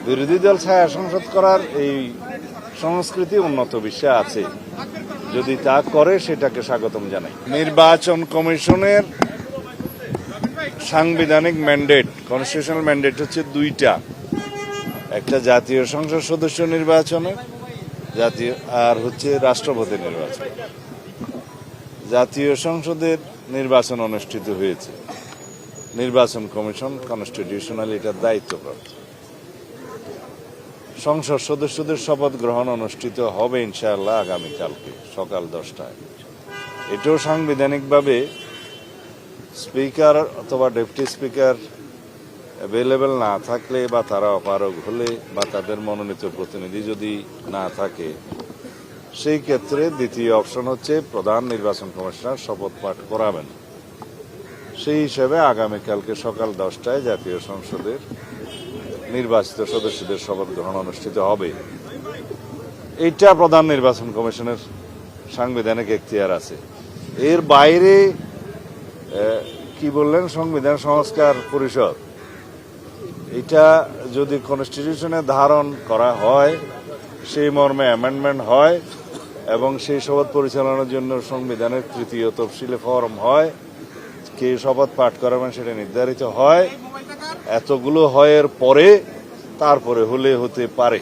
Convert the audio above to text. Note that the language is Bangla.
বিরোধী দল ছায়া সংসদ করার এই সংস্কৃতি উন্নত বিশ্বে আছে, যদি তা করে সেটাকে স্বাগতম জানাই। নির্বাচন কমিশনের সাংবিধানিক ম্যান্ডেট, কনস্টিটিউশনাল ম্যান্ডেট হচ্ছে দুইটা, একটা জাতীয় সংসদ সদস্য নির্বাচনের জাতীয়, আর হচ্ছে রাষ্ট্রপতি নির্বাচন। জাতীয় সংসদের নির্বাচন অনুষ্ঠিত হয়েছে, নির্বাচন কমিশন কনস্টিটিউশনাল এটার দায়িত্বপ্রাপ্ত। সংসদ সদস্যদের শপথ গ্রহণ অনুষ্ঠিত হবে ইনশাআল্লাহ আগামীকালকে সকাল 10টায়। এটাও সাংবিধানিকভাবে স্পিকার অথবা ডেপুটি স্পিকার অ্যাভেলেবেল না থাকলে বা তারা অপারগ হলে বা তাদের মনোনীত প্রতিনিধি যদি না থাকে, সেই ক্ষেত্রে দ্বিতীয় অপশন হচ্ছে প্রধান নির্বাচন কমিশনার শপথ পাঠ করাবেন। সেই হিসেবে আগামীকালকে সকাল 10টায় জাতীয় সংসদের নির্বাচিত সদস্যদের শপথ গ্রহণ অনুষ্ঠিত হবে। এইটা প্রধান নির্বাচন কমিশনের সাংবিধানিক এখতিয়ার আছে। এর বাইরে কি বললেন সংবিধান সংস্কার পরিষদ, এটা যদি কনস্টিটিউশনে ধারণ করা হয়, সেই মর্মে অ্যামেন্ডমেন্ট হয় এবং সেই শপথ পরিচালনার জন্য সংবিধানের তৃতীয় তফসিলে ফরম হয়, কে শপথ পাঠ করাবেন সেটা নির্ধারিত হয়, এতগুলো হয়ের পরে তারপরে হলে হতে পারে।